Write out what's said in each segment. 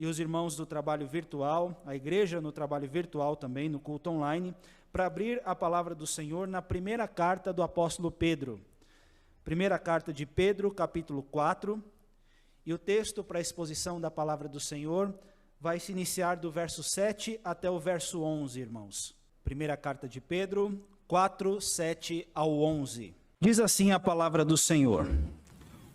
e os irmãos do trabalho virtual, a igreja no trabalho virtual também, no culto online, para abrir a palavra do Senhor na primeira carta do apóstolo Pedro. Primeira carta de Pedro, capítulo 4, e o texto para a exposição da palavra do Senhor vai se iniciar do verso 7 até o verso 11, irmãos. Primeira carta de Pedro, 4, 7 ao 11. Diz assim a palavra do Senhor: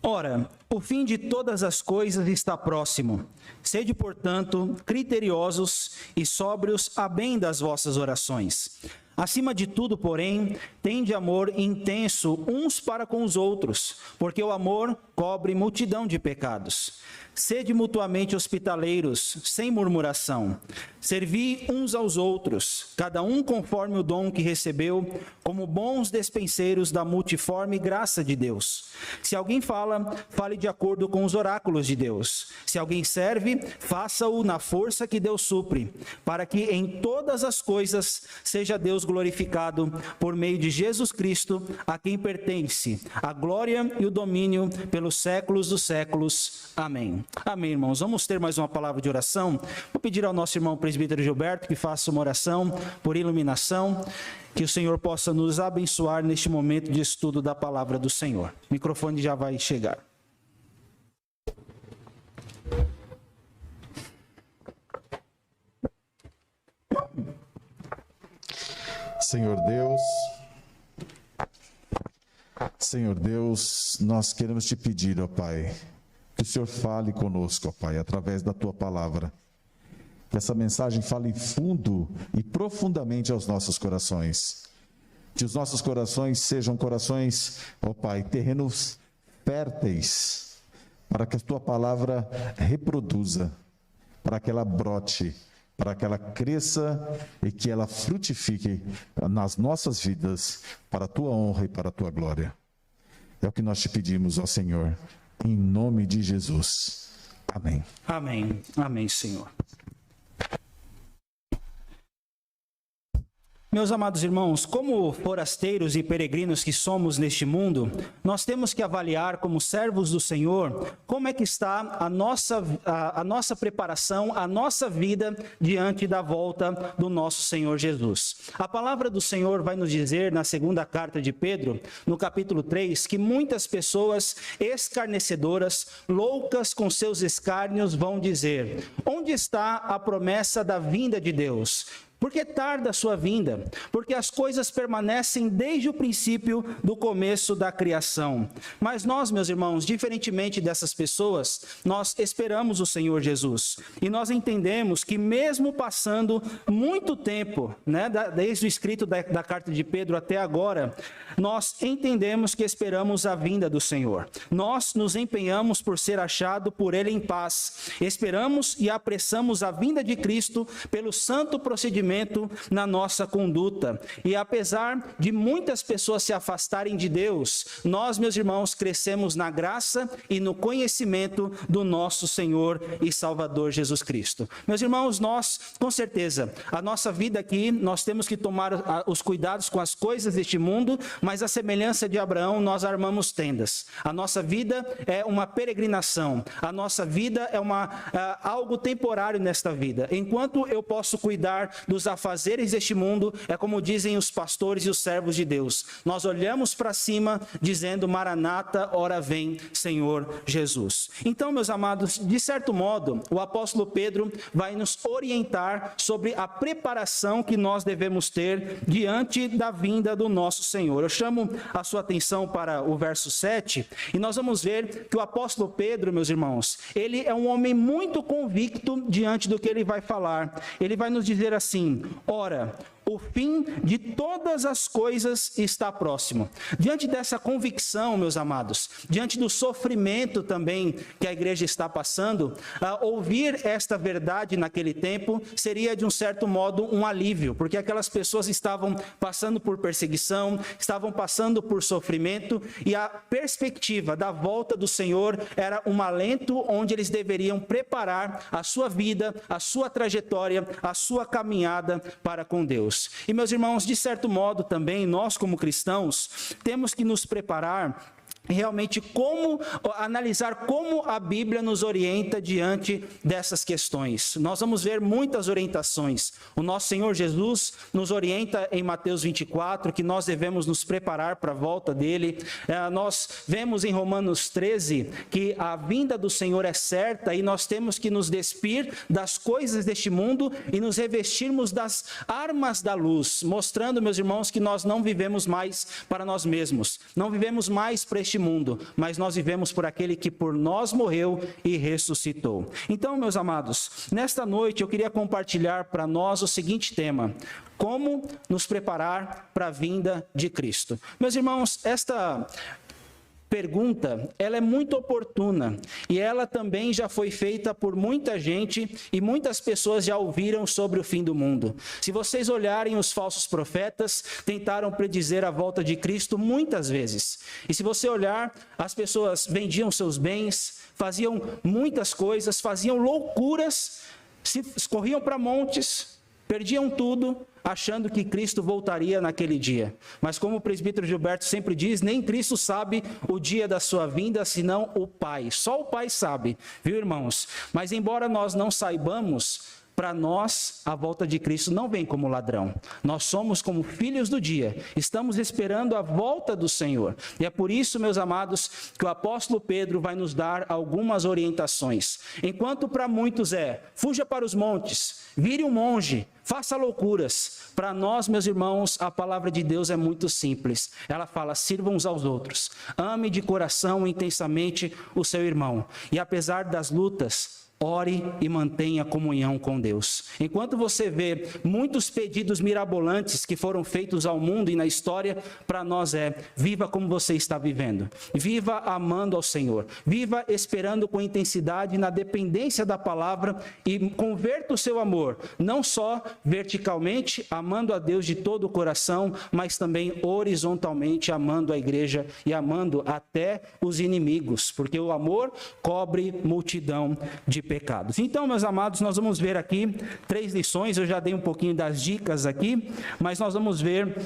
Ora, o fim de todas as coisas está próximo. Sede, portanto, criteriosos e sóbrios a bem das vossas orações. Acima de tudo, porém, tende amor intenso uns para com os outros, porque o amor cobre multidão de pecados. Sede mutuamente hospitaleiros, sem murmuração. Servi uns aos outros, cada um conforme o dom que recebeu, como bons despenseiros da multiforme graça de Deus. Se alguém fala, fale de acordo com os oráculos de Deus. Se alguém serve, faça-o na força que Deus supre, para que em todas as coisas seja Deus glorificado por meio de Jesus Cristo, a quem pertence a glória e o domínio pelos séculos dos séculos. Amém. Amém, irmãos. Vamos ter mais uma palavra de oração. Vou pedir ao nosso irmão presbítero Gilberto que faça uma oração por iluminação, que o Senhor possa nos abençoar neste momento de estudo da palavra do Senhor. O microfone já vai chegar. Senhor Deus, nós queremos te pedir, ó Pai, que o Senhor fale conosco, ó Pai, através da tua palavra. Que essa mensagem fale fundo e profundamente aos nossos corações. Que os nossos corações sejam corações, ó Pai, terrenos férteis, para que a tua palavra reproduza, para que ela brote, para que ela cresça e que ela frutifique nas nossas vidas, para a tua honra e para a tua glória. É o que nós te pedimos, ó Senhor, em nome de Jesus. Amém. Amém. Amém, Senhor. Meus amados irmãos, como forasteiros e peregrinos que somos neste mundo, nós temos que avaliar como servos do Senhor, como é que está a nossa preparação, a nossa vida diante da volta do nosso Senhor Jesus. A palavra do Senhor vai nos dizer na segunda carta de Pedro, no capítulo 3, que muitas pessoas escarnecedoras, loucas com seus escárnios, vão dizer: onde está a promessa da vinda de Deus? Por que tarda a sua vinda? Porque as coisas permanecem desde o princípio do começo da criação. Mas nós, meus irmãos, diferentemente dessas pessoas, nós esperamos o Senhor Jesus. E nós entendemos que mesmo passando muito tempo, desde o escrito da carta de Pedro até agora, nós entendemos que esperamos a vinda do Senhor. Nós nos empenhamos por ser achado por Ele em paz. Esperamos e apressamos a vinda de Cristo pelo santo procedimento na nossa conduta. E apesar de muitas pessoas se afastarem de Deus, nós, meus irmãos, crescemos na graça e no conhecimento do nosso Senhor e Salvador Jesus Cristo. Meus irmãos, nós, com certeza, a nossa vida aqui, nós temos que tomar os cuidados com as coisas deste mundo, mas a semelhança de Abraão, nós armamos tendas. A nossa vida é uma peregrinação. A nossa vida é algo temporário nesta vida. Enquanto eu posso cuidar dos afazeres deste mundo, é como dizem os pastores e os servos de Deus. Nós olhamos para cima dizendo: Maranata, ora vem, Senhor Jesus. Então, meus amados, de certo modo, o apóstolo Pedro vai nos orientar sobre a preparação que nós devemos ter diante da vinda do nosso Senhor. Eu chamo a sua atenção para o verso 7 e nós vamos ver que o apóstolo Pedro, meus irmãos, ele é um homem muito convicto diante do que ele vai falar. Ele vai nos dizer assim: ora, o fim de todas as coisas está próximo. Diante dessa convicção, meus amados, diante do sofrimento também que a igreja está passando, ouvir esta verdade naquele tempo seria, de um certo modo, um alívio, porque aquelas pessoas estavam passando por perseguição, estavam passando por sofrimento, e a perspectiva da volta do Senhor era um alento onde eles deveriam preparar a sua vida, a sua trajetória, a sua caminhada para com Deus. E, meus irmãos, de certo modo também, nós como cristãos, temos que nos preparar realmente analisar como a Bíblia nos orienta diante dessas questões. Nós vamos ver muitas orientações. O nosso Senhor Jesus nos orienta em Mateus 24 que nós devemos nos preparar para a volta dele. Nós vemos em Romanos 13 que a vinda do Senhor é certa e nós temos que nos despir das coisas deste mundo e nos revestirmos das armas da luz, mostrando, meus irmãos, que nós não vivemos mais para nós mesmos, não vivemos mais para este mundo, mas nós vivemos por aquele que por nós morreu e ressuscitou. Então, meus amados, nesta noite eu queria compartilhar para nós o seguinte tema: como nos preparar para a vinda de Cristo. Meus irmãos, esta pergunta, ela é muito oportuna e ela também já foi feita por muita gente e muitas pessoas já ouviram sobre o fim do mundo. Se vocês olharem, os falsos profetas tentaram predizer a volta de Cristo muitas vezes. E se você olhar, as pessoas vendiam seus bens, faziam muitas coisas, faziam loucuras, corriam para montes, perdiam tudo, achando que Cristo voltaria naquele dia. Mas como o presbítero Gilberto sempre diz, nem Cristo sabe o dia da sua vinda, senão o Pai. Só o Pai sabe, viu, irmãos? Mas embora nós não saibamos, para nós, a volta de Cristo não vem como ladrão. Nós somos como filhos do dia. Estamos esperando a volta do Senhor. E é por isso, meus amados, que o apóstolo Pedro vai nos dar algumas orientações. Enquanto para muitos fuja para os montes, vire um monge, faça loucuras. Para nós, meus irmãos, a palavra de Deus é muito simples. Ela fala: sirvam uns aos outros. Ame de coração intensamente o seu irmão. E apesar das lutas, ore e mantenha comunhão com Deus. Enquanto você vê muitos pedidos mirabolantes que foram feitos ao mundo e na história, para nós viva como você está vivendo. Viva amando ao Senhor. Viva esperando com intensidade na dependência da palavra e converta o seu amor, não só verticalmente, amando a Deus de todo o coração, mas também horizontalmente, amando a igreja e amando até os inimigos, porque o amor cobre multidão de pecados. Então, meus amados, nós vamos ver aqui 3 lições. Eu já dei um pouquinho das dicas aqui, mas nós vamos ver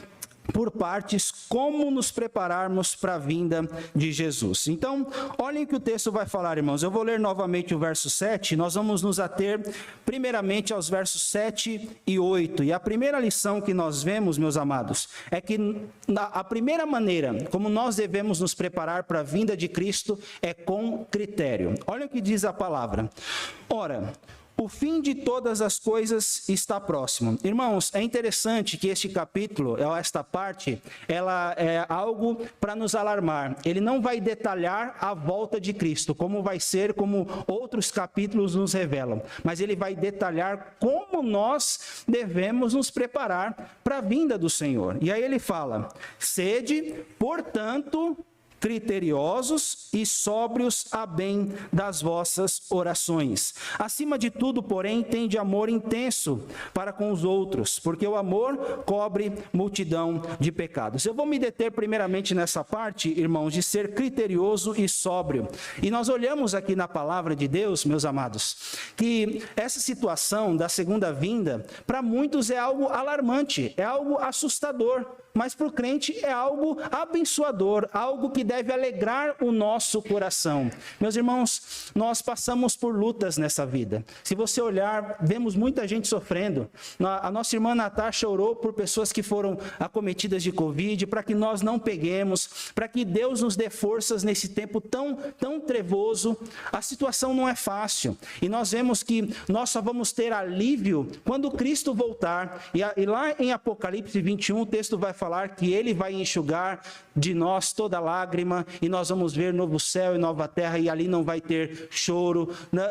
por partes como nos prepararmos para a vinda de Jesus. Então, olhem o que o texto vai falar, irmãos. Eu vou ler novamente o verso 7, nós vamos nos ater primeiramente aos versos 7 e 8. E a primeira lição que nós vemos, meus amados, é que a primeira maneira como nós devemos nos preparar para a vinda de Cristo é com critério. Olha o que diz a palavra. Ora, o fim de todas as coisas está próximo. Irmãos, é interessante que este capítulo, esta parte, ela é algo para nos alarmar. Ele não vai detalhar a volta de Cristo, como vai ser, como outros capítulos nos revelam. Mas ele vai detalhar como nós devemos nos preparar para a vinda do Senhor. E aí ele fala: sede, portanto, criteriosos e sóbrios a bem das vossas orações. Acima de tudo, porém, tende amor intenso para com os outros, porque o amor cobre multidão de pecados. Eu vou me deter primeiramente nessa parte, irmãos, de ser criterioso e sóbrio. E nós olhamos aqui na palavra de Deus, meus amados, que essa situação da segunda vinda, para muitos é algo alarmante, é algo assustador. Mas para o crente é algo abençoador, algo que deve alegrar o nosso coração. Meus irmãos, nós passamos por lutas nessa vida. Se você olhar, vemos muita gente sofrendo. A nossa irmã Natasha orou por pessoas que foram acometidas de Covid, para que nós não peguemos, para que Deus nos dê forças nesse tempo tão trevoso. A situação não é fácil. E nós vemos que nós só vamos ter alívio quando Cristo voltar. E lá em Apocalipse 21, o texto vai falar que ele vai enxugar de nós toda lágrima e nós vamos ver novo céu e nova terra, e ali não vai ter choro,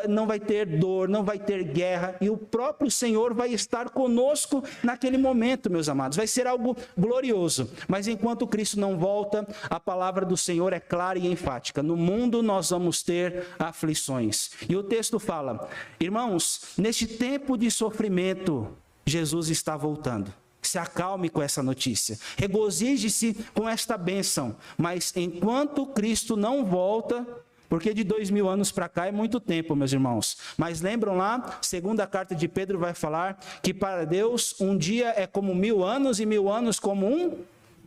não vai ter dor, não vai ter guerra, e o próprio Senhor vai estar conosco naquele momento, meus amados. Vai ser algo glorioso. Mas enquanto Cristo não volta, a palavra do Senhor é clara e enfática: no mundo nós vamos ter aflições. E o texto fala: irmãos, neste tempo de sofrimento, Jesus está voltando. Se acalme com essa notícia, regozije-se com esta bênção, mas enquanto Cristo não volta, porque de 2000 anos para cá é muito tempo, meus irmãos, mas lembram lá, segunda carta de Pedro vai falar que para Deus um dia é como 1000 anos e 1000 anos como um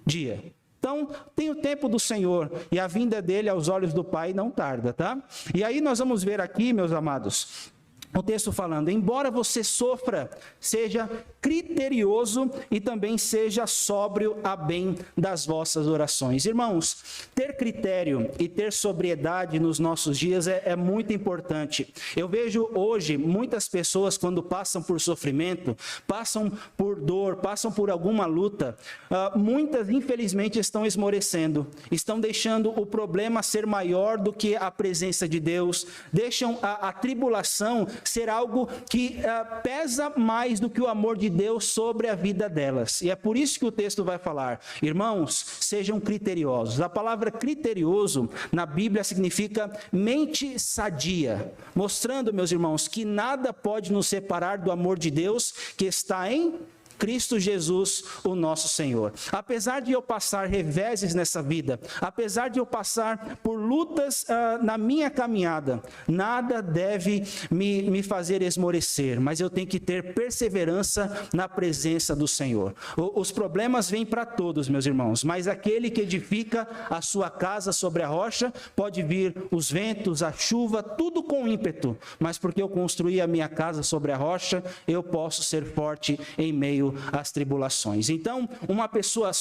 dia. Então, tem o tempo do Senhor e a vinda dele aos olhos do Pai não tarda, tá? E aí nós vamos ver aqui, meus amados, o texto falando, embora você sofra, seja criterioso e também seja sóbrio a bem das vossas orações. Irmãos, ter critério e ter sobriedade nos nossos dias é muito importante. Eu vejo hoje muitas pessoas quando passam por sofrimento, passam por dor, passam por alguma luta, muitas infelizmente estão esmorecendo, estão deixando o problema ser maior do que a presença de Deus, deixam a tribulação ser algo que pesa mais do que o amor de Deus sobre a vida delas. E é por isso que o texto vai falar, irmãos, sejam criteriosos. A palavra criterioso na Bíblia significa mente sadia, mostrando, meus irmãos, que nada pode nos separar do amor de Deus que está em Cristo Jesus, o nosso Senhor. Apesar de eu passar reveses nessa vida, apesar de eu passar por lutas na minha caminhada, nada deve me fazer esmorecer, mas eu tenho que ter perseverança na presença do Senhor. Os problemas vêm para todos, meus irmãos, mas aquele que edifica a sua casa sobre a rocha, pode vir os ventos, a chuva, tudo com ímpeto, mas porque eu construí a minha casa sobre a rocha, eu posso ser forte em meio às tribulações. Então, uma pessoa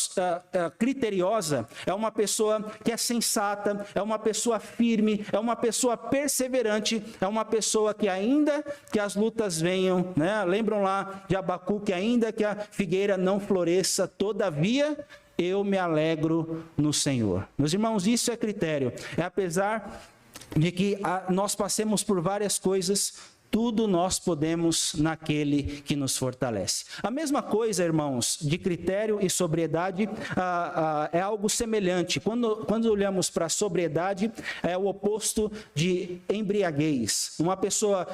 criteriosa é uma pessoa que é sensata, é uma pessoa firme, é uma pessoa perseverante, é uma pessoa que ainda que as lutas venham, né? Lembram lá de Abacuque, ainda que a figueira não floresça, todavia eu me alegro no Senhor. Meus irmãos, isso é critério. É apesar de que nós passemos por várias coisas, tudo nós podemos naquele que nos fortalece. A mesma coisa, irmãos, de critério e sobriedade é algo semelhante. Quando olhamos para a sobriedade, é o oposto de embriaguez. Uma pessoa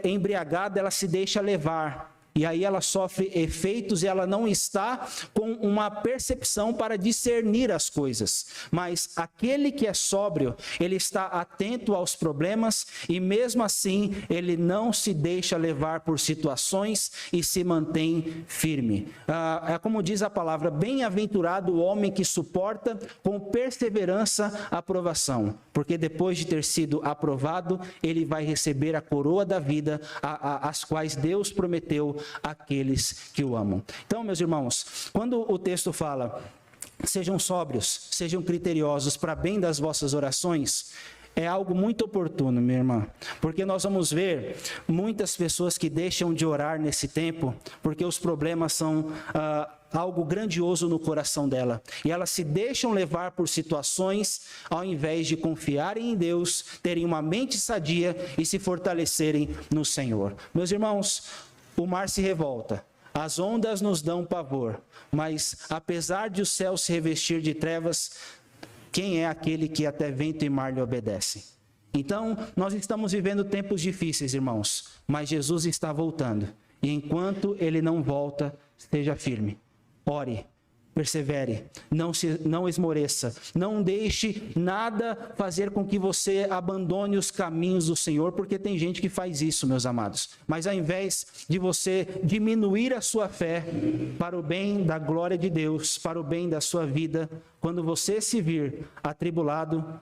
embriagada, ela se deixa levar. E aí ela sofre efeitos e ela não está com uma percepção para discernir as coisas. Mas aquele que é sóbrio, ele está atento aos problemas e mesmo assim ele não se deixa levar por situações e se mantém firme. É como diz a palavra, bem-aventurado o homem que suporta com perseverança a aprovação. Porque depois de ter sido aprovado, ele vai receber a coroa da vida, as quais Deus prometeu aqueles que o amam. Então, meus irmãos, quando o texto fala, sejam sóbrios, sejam criteriosos para bem das vossas orações, é algo muito oportuno, minha irmã, porque nós vamos ver muitas pessoas que deixam de orar nesse tempo, porque os problemas são algo grandioso no coração dela, e elas se deixam levar por situações, ao invés de confiarem em Deus, terem uma mente sadia e se fortalecerem no Senhor. Meus irmãos, o mar se revolta, as ondas nos dão pavor, mas apesar de o céu se revestir de trevas, quem é aquele que até vento e mar lhe obedecem? Então, nós estamos vivendo tempos difíceis, irmãos, mas Jesus está voltando. E enquanto ele não volta, esteja firme, ore, persevere, não esmoreça, não deixe nada fazer com que você abandone os caminhos do Senhor, porque tem gente que faz isso, meus amados. Mas ao invés de você diminuir a sua fé para o bem da glória de Deus, para o bem da sua vida, quando você se vir atribulado,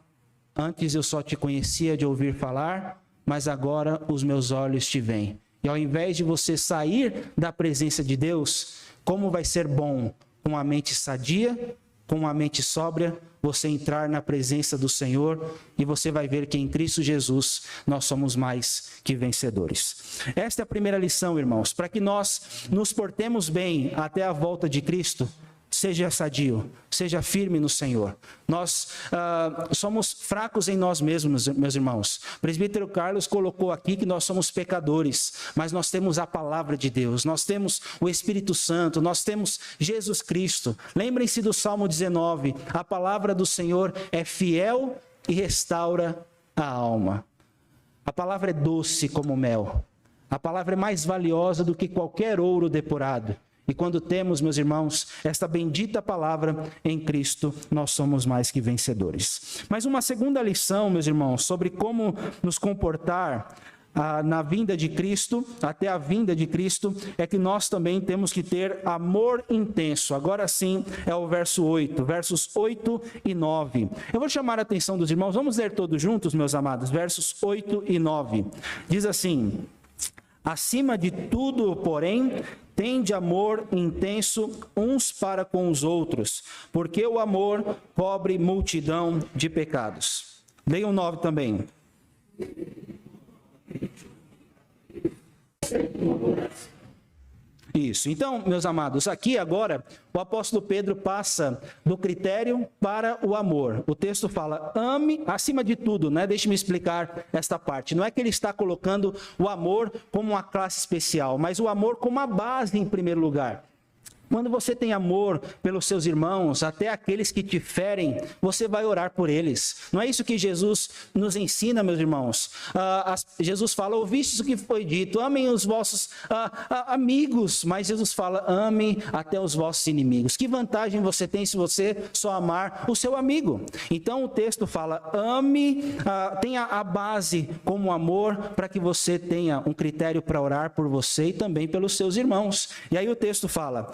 antes eu só te conhecia de ouvir falar, mas agora os meus olhos te veem. E ao invés de você sair da presença de Deus, como vai ser bom com uma mente sadia, com uma mente sóbria, você entrar na presença do Senhor e você vai ver que em Cristo Jesus nós somos mais que vencedores. Esta é a primeira lição, irmãos, para que nós nos portemos bem até a volta de Cristo. Seja sadio, seja firme no Senhor. Nós somos fracos em nós mesmos, meus irmãos. O presbítero Carlos colocou aqui que nós somos pecadores, mas nós temos a palavra de Deus, nós temos o Espírito Santo, nós temos Jesus Cristo. Lembrem-se do Salmo 19, a palavra do Senhor é fiel e restaura a alma. A palavra é doce como mel, a palavra é mais valiosa do que qualquer ouro depurado. E quando temos, meus irmãos, esta bendita palavra em Cristo, nós somos mais que vencedores. Mas uma segunda lição, meus irmãos, sobre como nos comportar na vinda de Cristo, até a vinda de Cristo, é que nós também temos que ter amor intenso. Agora sim é o verso 8, versos 8 e 9. Eu vou chamar a atenção dos irmãos, vamos ler todos juntos, meus amados, versos 8 e 9. Diz assim: acima de tudo, porém, tende amor intenso uns para com os outros, porque o amor cobre multidão de pecados. Leiam 9 também. Isso. Então, meus amados, aqui agora o apóstolo Pedro passa do critério para o amor. O texto fala: ame acima de tudo, né? Deixe-me explicar esta parte. Não é que ele está colocando o amor como uma classe especial, mas o amor como a base em primeiro lugar. Quando você tem amor pelos seus irmãos, até aqueles que te ferem, você vai orar por eles. Não é isso que Jesus nos ensina, meus irmãos? Jesus fala: ouvistes o que foi dito, amem os vossos amigos. Mas Jesus fala: amem até os vossos inimigos. Que vantagem você tem se você só amar o seu amigo? Então o texto fala: ame, tenha a base como amor, para que você tenha um critério para orar por você e também pelos seus irmãos. E aí o texto fala: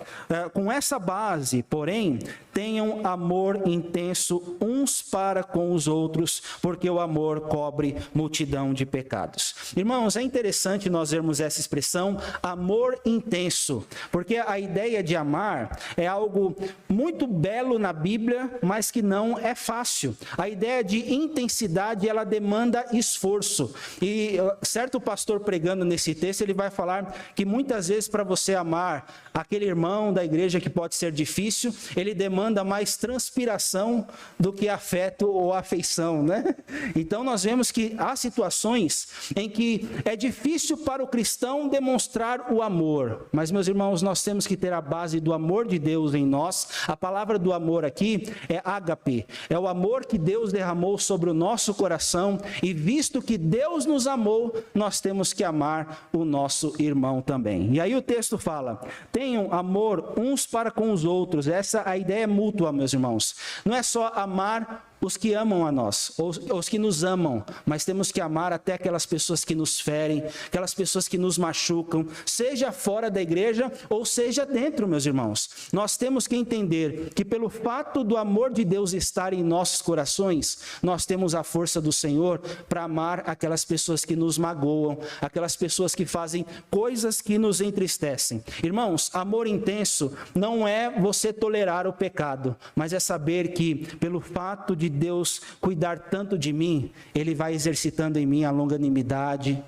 com essa base, porém, tenham amor intenso uns para com os outros, porque o amor cobre multidão de pecados. Irmãos, é interessante nós vermos essa expressão, amor intenso, porque a ideia de amar é algo muito belo na Bíblia, mas que não é fácil. A ideia de intensidade, ela demanda esforço. E certo pastor pregando nesse texto, ele vai falar que muitas vezes para você amar aquele irmão da igreja que pode ser difícil, ele demanda mais transpiração do que afeto ou afeição, né? Então nós vemos que há situações em que é difícil para o cristão demonstrar o amor, mas meus irmãos, nós temos que ter a base do amor de Deus em nós. A palavra do amor aqui é ágape, é o amor que Deus derramou sobre o nosso coração, e visto que Deus nos amou, nós temos que amar o nosso irmão também. E aí o texto fala: tenham amor uns para com os outros. Essa a ideia é mútua, meus irmãos. Não é só amar os que amam a nós, os que nos amam, mas temos que amar até aquelas pessoas que nos ferem, aquelas pessoas que nos machucam, seja fora da igreja ou seja dentro, meus irmãos. Nós temos que entender que pelo fato do amor de Deus estar em nossos corações, nós temos a força do Senhor para amar aquelas pessoas que nos magoam, aquelas pessoas que fazem coisas que nos entristecem. Irmãos, amor intenso não é você tolerar o pecado, mas é saber que pelo fato de Deus cuidar tanto de mim, Ele vai exercitando em mim a longanimidade,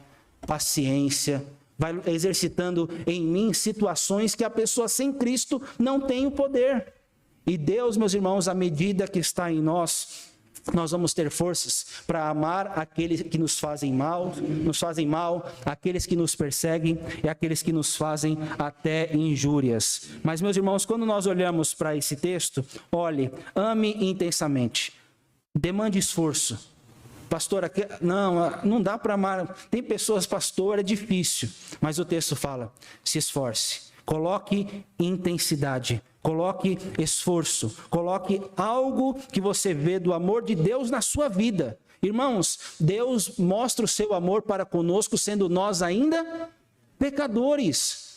paciência, vai exercitando em mim situações que a pessoa sem Cristo não tem o poder. E Deus, meus irmãos, à medida que está em nós, nós vamos ter forças para amar aqueles que nos fazem mal, aqueles que nos perseguem e aqueles que nos fazem até injúrias. Mas, meus irmãos, quando nós olhamos para esse texto, olhe, ame intensamente. Demande esforço. Pastor, aqui, não dá para amar. Tem pessoas, pastor, é difícil. Mas o texto fala: se esforce. Coloque intensidade. Coloque esforço. Coloque algo que você vê do amor de Deus na sua vida. Irmãos, Deus mostra o seu amor para conosco, sendo nós ainda pecadores.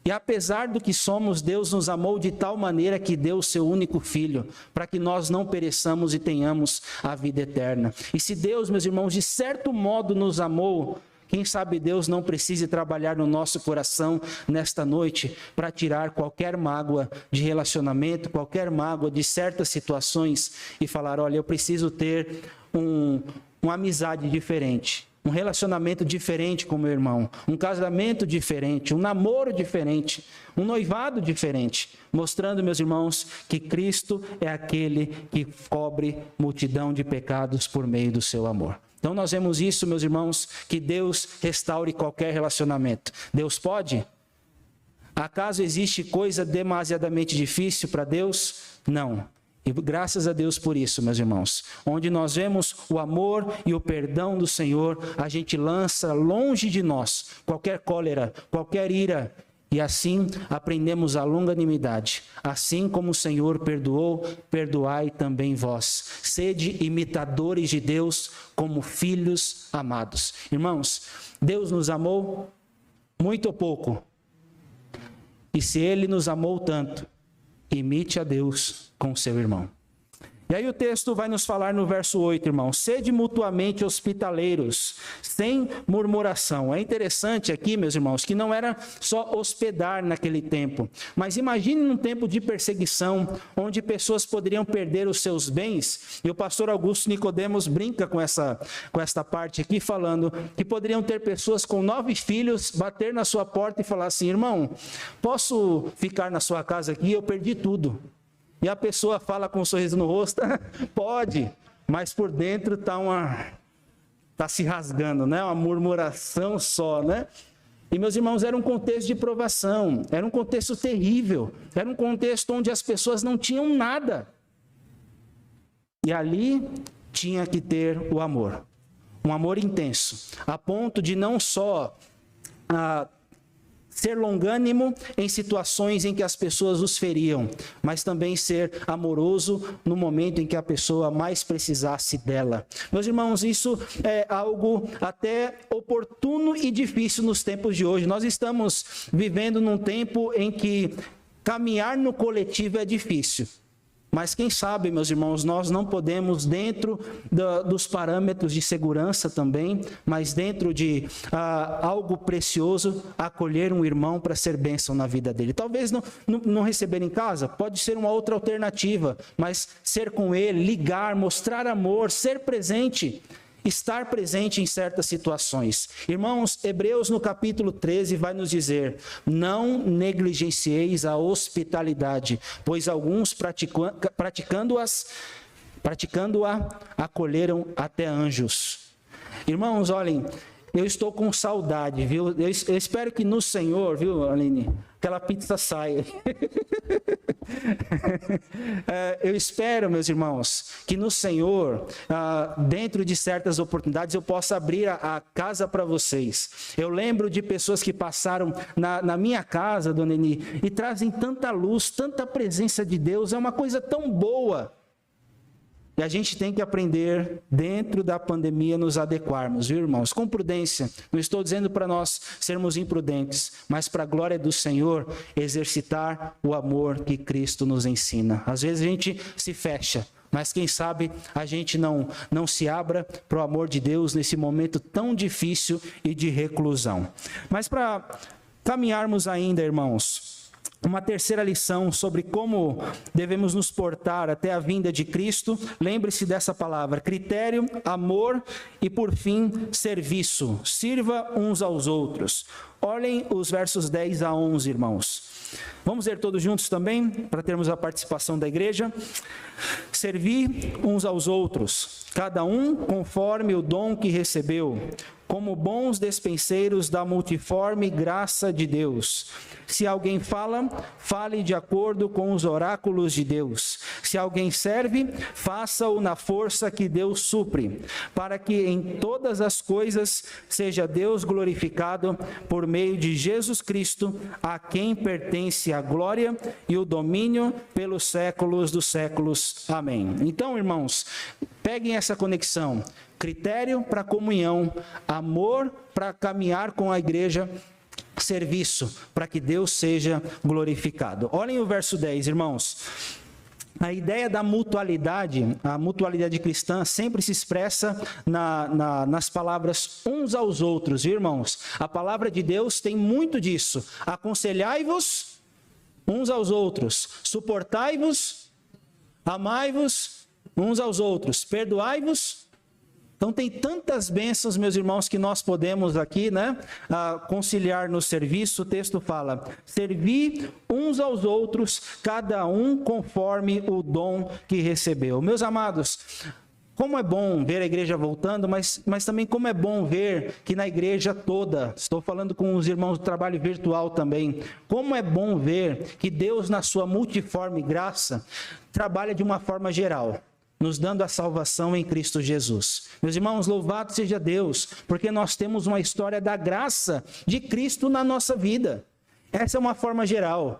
E apesar do que somos, Deus nos amou de tal maneira que deu o seu único Filho, para que nós não pereçamos e tenhamos a vida eterna. E se Deus, meus irmãos, de certo modo nos amou, quem sabe Deus não precise trabalhar no nosso coração nesta noite para tirar qualquer mágoa de relacionamento, qualquer mágoa de certas situações e falar: olha, eu preciso ter uma amizade diferente. Um relacionamento diferente com meu irmão, um casamento diferente, um namoro diferente, um noivado diferente, mostrando, meus irmãos, que Cristo é aquele que cobre multidão de pecados por meio do seu amor. Então nós vemos isso, meus irmãos, que Deus restaure qualquer relacionamento. Deus pode? Acaso existe coisa demasiadamente difícil para Deus? Não. E graças a Deus por isso, meus irmãos. Onde nós vemos o amor e o perdão do Senhor, a gente lança longe de nós qualquer cólera, qualquer ira, E assim aprendemos a longanimidade. Assim como o Senhor perdoou, perdoai também vós. Sede imitadores de Deus como filhos amados. Irmãos, Deus nos amou muito ou pouco? E se Ele nos amou tanto, imite a Deus com o seu irmão. E aí o texto vai nos falar no verso 8, irmãos. Sede mutuamente hospitaleiros, sem murmuração. É interessante aqui, meus irmãos, que não era só hospedar naquele tempo. Mas imagine num tempo de perseguição, onde pessoas poderiam perder os seus bens. E o pastor Augusto Nicodemos brinca com esta parte aqui, falando que poderiam ter pessoas com 9 filhos, bater na sua porta e falar assim: irmão, posso ficar na sua casa aqui? Eu perdi tudo. E a pessoa fala com um sorriso no rosto: pode, mas por dentro está se rasgando, né? Uma murmuração só, né? E, meus irmãos, era um contexto de provação, era um contexto terrível, era um contexto onde as pessoas não tinham nada. E ali tinha que ter o amor, um amor intenso, a ponto de não só ser longânimo em situações em que as pessoas os feriam, mas também ser amoroso no momento em que a pessoa mais precisasse dela. Meus irmãos, isso é algo até oportuno e difícil nos tempos de hoje. Nós estamos vivendo num tempo em que caminhar no coletivo é difícil. Mas quem sabe, meus irmãos, nós não podemos, dentro dos parâmetros de segurança também, mas dentro de algo precioso, acolher um irmão para ser bênção na vida dele. Talvez não receber em casa, pode ser uma outra alternativa, mas ser com ele, ligar, mostrar amor, ser presente, estar presente em certas situações. Irmãos, Hebreus no capítulo 13 vai nos dizer: não negligencieis a hospitalidade, pois alguns praticando-a acolheram até anjos. Irmãos, olhem, eu estou com saudade, viu? Eu espero que no Senhor, viu, Aline, aquela pizza saia. Eu espero, meus irmãos, que no Senhor, dentro de certas oportunidades, eu possa abrir a casa para vocês. Eu lembro de pessoas que passaram na minha casa, dona Eni, e trazem tanta luz, tanta presença de Deus, é uma coisa tão boa. E a gente tem que aprender, dentro da pandemia, nos adequarmos, viu, irmãos? Com prudência. Não estou dizendo para nós sermos imprudentes, mas para a glória do Senhor, exercitar o amor que Cristo nos ensina. Às vezes a gente se fecha, mas quem sabe a gente não se abra para o amor de Deus nesse momento tão difícil e de reclusão. Mas para caminharmos ainda, irmãos, uma terceira lição sobre como devemos nos portar até a vinda de Cristo. Lembre-se dessa palavra: critério, amor e, por fim, serviço. Sirva uns aos outros. Olhem os versos 10 a 11, irmãos. Vamos ler todos juntos também, para termos a participação da igreja. Servi uns aos outros, cada um conforme o dom que recebeu, como bons despenseiros da multiforme graça de Deus. Se alguém fala, fale de acordo com os oráculos de Deus. Se alguém serve, faça-o na força que Deus supre, para que em todas as coisas seja Deus glorificado por meio de Jesus Cristo, a quem pertence a glória e o domínio pelos séculos dos séculos. Amém. Então, irmãos, peguem essa conexão. Critério para comunhão, amor para caminhar com a igreja, serviço para que Deus seja glorificado. Olhem o verso 10, irmãos. A ideia da mutualidade, a mutualidade cristã sempre se expressa nas palavras uns aos outros, viu, irmãos? A palavra de Deus tem muito disso. Aconselhai-vos uns aos outros, suportai-vos, amai-vos uns aos outros, perdoai-vos. Então tem tantas bênçãos, meus irmãos, que nós podemos aqui, conciliar no serviço. O texto fala: servir uns aos outros, cada um conforme o dom que recebeu. Meus amados, como é bom ver a igreja voltando, mas também como é bom ver que na igreja toda, estou falando com os irmãos do trabalho virtual também, como é bom ver que Deus, na sua multiforme graça, trabalha de uma forma geral, nos dando a salvação em Cristo Jesus. Meus irmãos, louvado seja Deus, porque nós temos uma história da graça de Cristo na nossa vida. Essa é uma forma geral.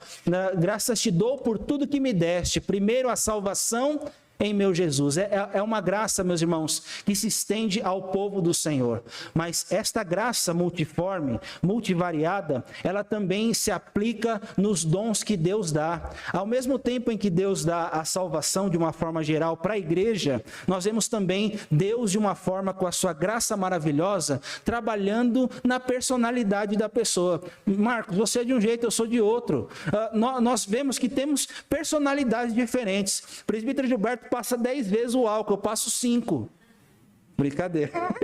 Graças te dou por tudo que me deste. Primeiro a salvação em meu Jesus. É uma graça, meus irmãos, que se estende ao povo do Senhor. Mas esta graça multiforme, multivariada, ela também se aplica nos dons que Deus dá. Ao mesmo tempo em que Deus dá a salvação de uma forma geral para a igreja, nós vemos também Deus de uma forma com a sua graça maravilhosa, trabalhando na personalidade da pessoa. Marcos, você é de um jeito, eu sou de outro. Nós vemos que temos personalidades diferentes. O presbítero Gilberto passa 10 vezes o álcool, eu passo 5. Brincadeira.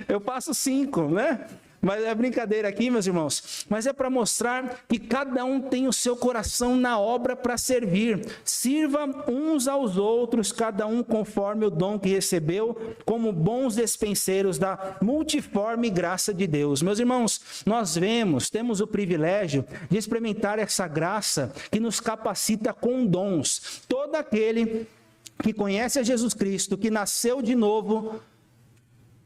Eu passo 5, né? Mas é brincadeira aqui, meus irmãos. Mas é para mostrar que cada um tem o seu coração na obra para servir. Sirva uns aos outros, cada um conforme o dom que recebeu, como bons despenseiros da multiforme graça de Deus. Meus irmãos, nós temos o privilégio de experimentar essa graça que nos capacita com dons. Todo aquele que conhece a Jesus Cristo, que nasceu de novo,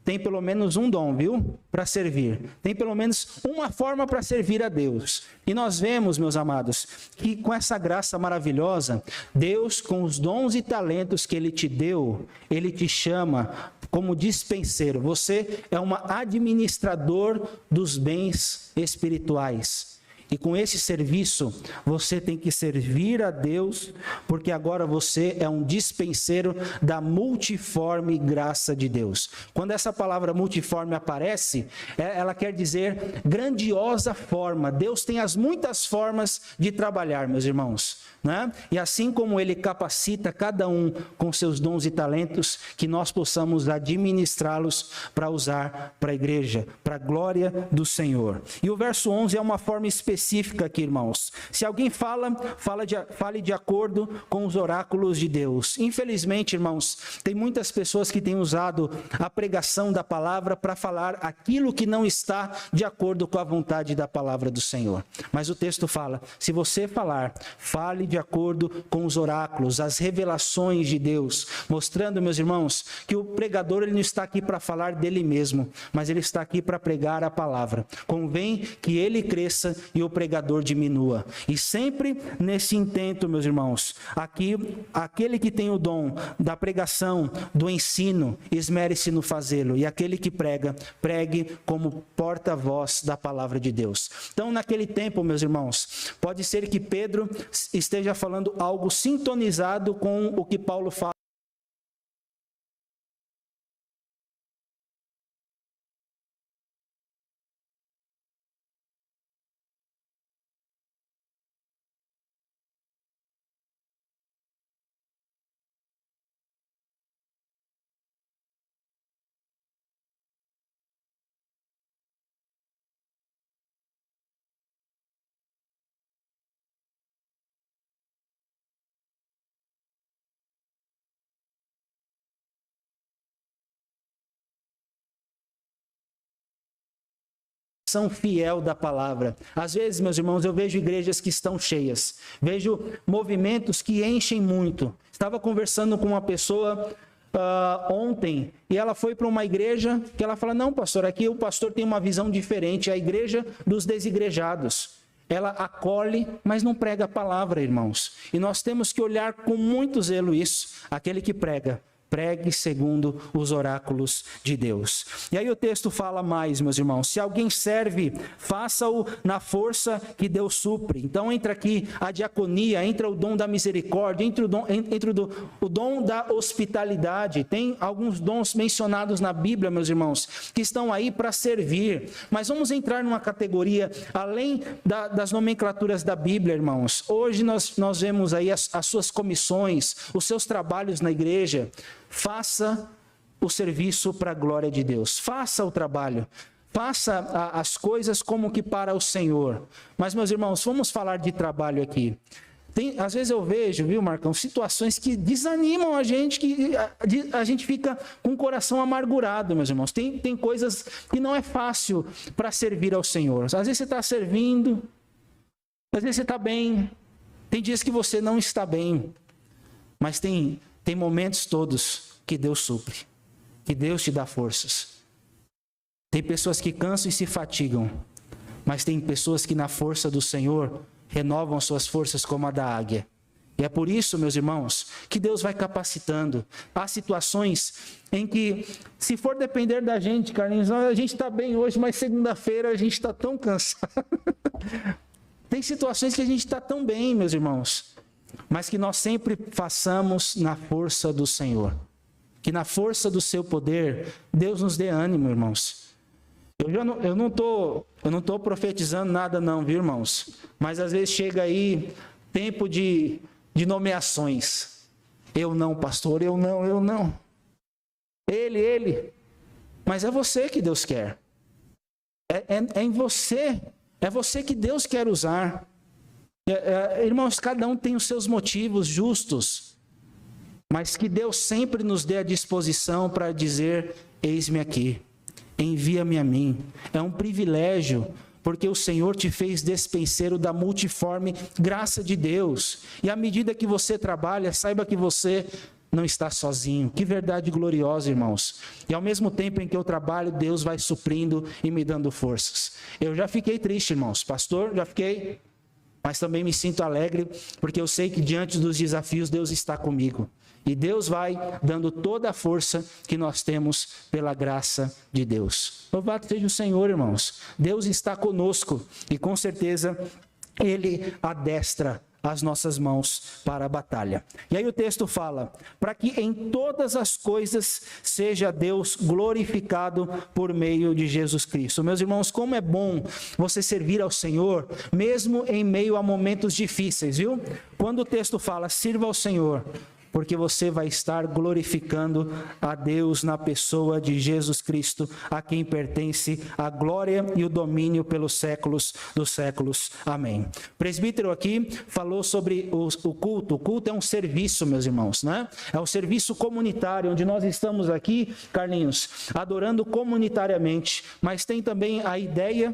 tem pelo menos um dom, viu? Para servir. Tem pelo menos uma forma para servir a Deus. E nós vemos, meus amados, que com essa graça maravilhosa, Deus, com os dons e talentos que Ele te deu, Ele te chama como dispenseiro. Você é um administrador dos bens espirituais. E com esse serviço, você tem que servir a Deus, porque agora você é um dispenseiro da multiforme graça de Deus. Quando essa palavra multiforme aparece, ela quer dizer grandiosa forma. Deus tem as muitas formas de trabalhar, meus irmãos, né? E assim como Ele capacita cada um com seus dons e talentos, que nós possamos administrá-los para usar para a igreja, para a glória do Senhor. E o verso 11 é uma forma específica aqui, irmãos. Se alguém fale de acordo com os oráculos de Deus. Infelizmente, irmãos, tem muitas pessoas que têm usado a pregação da palavra para falar aquilo que não está de acordo com a vontade da palavra do Senhor. Mas o texto fala, se você falar, fale de acordo com os oráculos, as revelações de Deus, mostrando, meus irmãos, que o pregador ele não está aqui para falar dele mesmo, mas ele está aqui para pregar a palavra. Convém que ele cresça e o pregador diminua. E sempre nesse intento, meus irmãos, aqui, aquele que tem o dom da pregação, do ensino, esmere-se no fazê-lo. E aquele que prega, pregue como porta-voz da palavra de Deus. Então, naquele tempo, meus irmãos, pode ser que Pedro esteja falando algo sintonizado com o que Paulo fala. Fiel da palavra. Às vezes, meus irmãos, eu vejo igrejas que estão cheias, vejo movimentos que enchem muito. Estava conversando com uma pessoa ontem e ela foi para uma igreja que ela fala, não, pastor, aqui o pastor tem uma visão diferente, é a igreja dos desigrejados. Ela acolhe, mas não prega a palavra, irmãos. E nós temos que olhar com muito zelo isso, aquele que prega. Pregue segundo os oráculos de Deus. E aí o texto fala mais, meus irmãos. Se alguém serve, faça-o na força que Deus supre. Então entra aqui a diaconia, entra o dom da misericórdia, entra o dom da hospitalidade. Tem alguns dons mencionados na Bíblia, meus irmãos, que estão aí para servir. Mas vamos entrar numa categoria, além das nomenclaturas da Bíblia, irmãos. Hoje nós vemos aí as suas comissões, os seus trabalhos na igreja. Faça o serviço para a glória de Deus. Faça o trabalho. Faça as coisas como que para o Senhor. Mas, meus irmãos, vamos falar de trabalho aqui. Às vezes eu vejo, viu, Marcão, situações que desanimam a gente, que a gente fica com o coração amargurado, meus irmãos. Tem coisas que não é fácil para servir ao Senhor. Às vezes você está servindo, às vezes você está bem. Tem dias que você não está bem. Mas tem momentos todos que Deus supre, que Deus te dá forças. Tem pessoas que cansam e se fatigam, mas tem pessoas que na força do Senhor renovam suas forças como a da águia. E é por isso, meus irmãos, que Deus vai capacitando. Há situações em que, se for depender da gente, Carlinhos, a gente está bem hoje, mas segunda-feira a gente está tão cansado. Tem situações que a gente está tão bem, meus irmãos, mas que nós sempre façamos na força do Senhor. Que na força do seu poder, Deus nos dê ânimo, irmãos. Eu não tô profetizando nada não, viu, irmãos? Mas às vezes chega aí tempo de nomeações. Eu não, pastor, eu não. Ele. Mas é você que Deus quer. É em você. É você que Deus quer usar. Irmãos, cada um tem os seus motivos justos. Mas que Deus sempre nos dê a disposição para dizer, eis-me aqui. Envia-me a mim. É um privilégio, porque o Senhor te fez despenseiro da multiforme graça de Deus. E à medida que você trabalha, saiba que você não está sozinho. Que verdade gloriosa, irmãos. E ao mesmo tempo em que eu trabalho, Deus vai suprindo e me dando forças. Eu já fiquei triste, irmãos. Pastor, já fiquei. Mas também me sinto alegre, porque eu sei que diante dos desafios, Deus está comigo. E Deus vai dando toda a força que nós temos pela graça de Deus. Louvado seja o Senhor, irmãos. Deus está conosco e com certeza Ele adestra as nossas mãos para a batalha. E aí o texto fala, para que em todas as coisas seja Deus glorificado por meio de Jesus Cristo. Meus irmãos, como é bom você servir ao Senhor, mesmo em meio a momentos difíceis, viu? Quando o texto fala, sirva ao Senhor, porque você vai estar glorificando a Deus na pessoa de Jesus Cristo, a quem pertence a glória e o domínio pelos séculos dos séculos. Amém. O presbítero aqui falou sobre o culto. O culto é um serviço, meus irmãos, né? É um serviço comunitário, onde nós estamos aqui, Carlinhos, adorando comunitariamente, mas tem também a ideia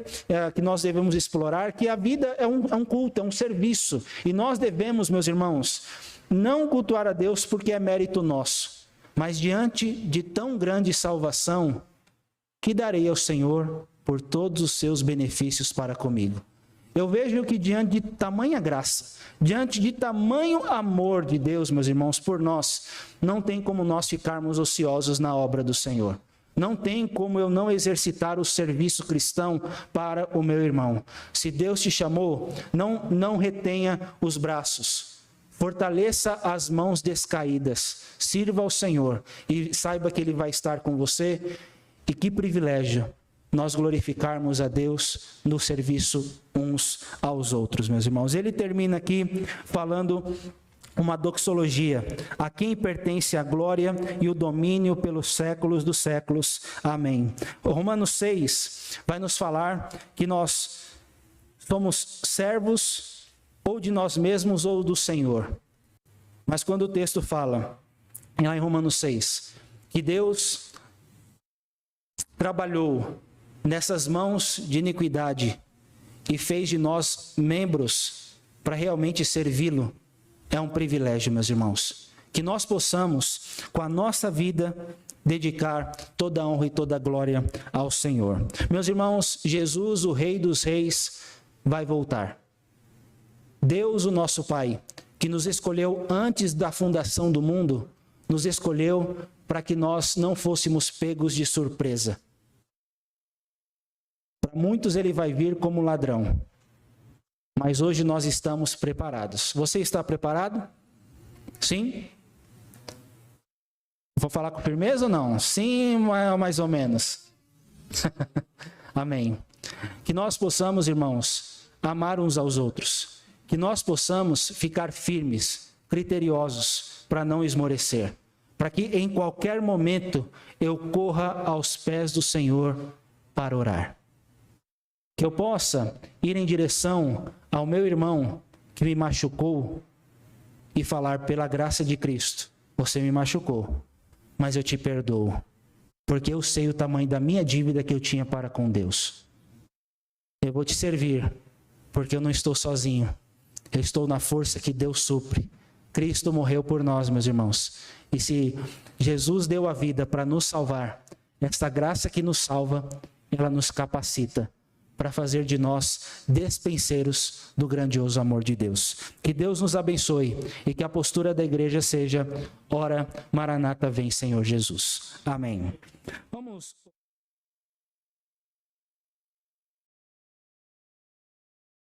que nós devemos explorar, que a vida é um culto, é um serviço, e nós devemos, meus irmãos, não cultuar a Deus porque é mérito nosso, mas diante de tão grande salvação, que darei ao Senhor por todos os seus benefícios para comigo. Eu vejo que diante de tamanha graça, diante de tamanho amor de Deus, meus irmãos, por nós, não tem como nós ficarmos ociosos na obra do Senhor. Não tem como eu não exercitar o serviço cristão para o meu irmão. Se Deus te chamou, não retenha os braços. Fortaleça as mãos descaídas, sirva ao Senhor e saiba que Ele vai estar com você. E que privilégio nós glorificarmos a Deus no serviço uns aos outros, meus irmãos. Ele termina aqui falando uma doxologia, a quem pertence a glória e o domínio pelos séculos dos séculos. Amém. O Romanos 6 vai nos falar que nós somos servos ou de nós mesmos ou do Senhor. Mas quando o texto fala, lá em Romanos 6, que Deus trabalhou nessas mãos de iniquidade e fez de nós membros para realmente servi-lo, é um privilégio, meus irmãos. Que nós possamos, com a nossa vida, dedicar toda a honra e toda a glória ao Senhor. Meus irmãos, Jesus, o Rei dos Reis, vai voltar. Deus, o nosso Pai, que nos escolheu antes da fundação do mundo, nos escolheu para que nós não fôssemos pegos de surpresa. Para muitos ele vai vir como ladrão, mas hoje nós estamos preparados. Você está preparado? Sim? Vou falar com firmeza ou não? Sim, mais ou menos. Amém. Que nós possamos, irmãos, amar uns aos outros. Que nós possamos ficar firmes, criteriosos, para não esmorecer. Para que em qualquer momento eu corra aos pés do Senhor para orar. Que eu possa ir em direção ao meu irmão que me machucou e falar, pela graça de Cristo, você me machucou, mas eu te perdoo, porque eu sei o tamanho da minha dívida que eu tinha para com Deus. Eu vou te servir, porque eu não estou sozinho. Eu estou na força que Deus supre. Cristo morreu por nós, meus irmãos. E se Jesus deu a vida para nos salvar, esta graça que nos salva, ela nos capacita para fazer de nós despenseiros do grandioso amor de Deus. Que Deus nos abençoe e que a postura da igreja seja: ora, Maranata, vem Senhor Jesus. Amém. Vamos